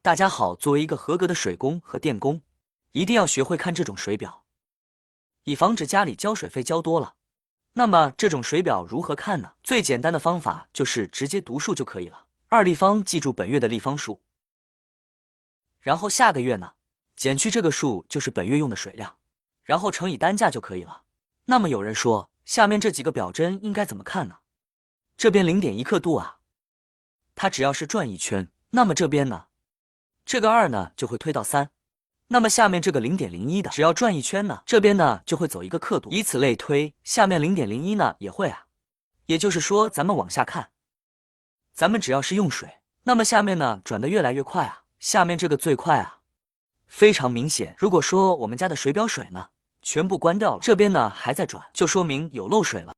大家好，作为一个合格的水工和电工，一定要学会看这种水表，以防止家里交水费交多了。那么这种水表如何看呢？最简单的方法就是直接读数就可以了。2立方记住本月的立方数，然后下个月呢，减去这个数就是本月用的水量，然后乘以单价就可以了。那么有人说，下面这几个表针应该怎么看呢？这边0.1刻度啊，它只要是转一圈，那么这边呢？这个2呢就会推到3，那么下面这个0.01的，只要转一圈呢，这边呢就会走一个刻度，以此类推，下面0.01呢也会啊。也就是说，咱们往下看，咱们只要是用水，那么下面呢转得越来越快啊，下面这个最快啊，非常明显。如果说我们家的水表水呢全部关掉了，这边呢还在转，就说明有漏水了。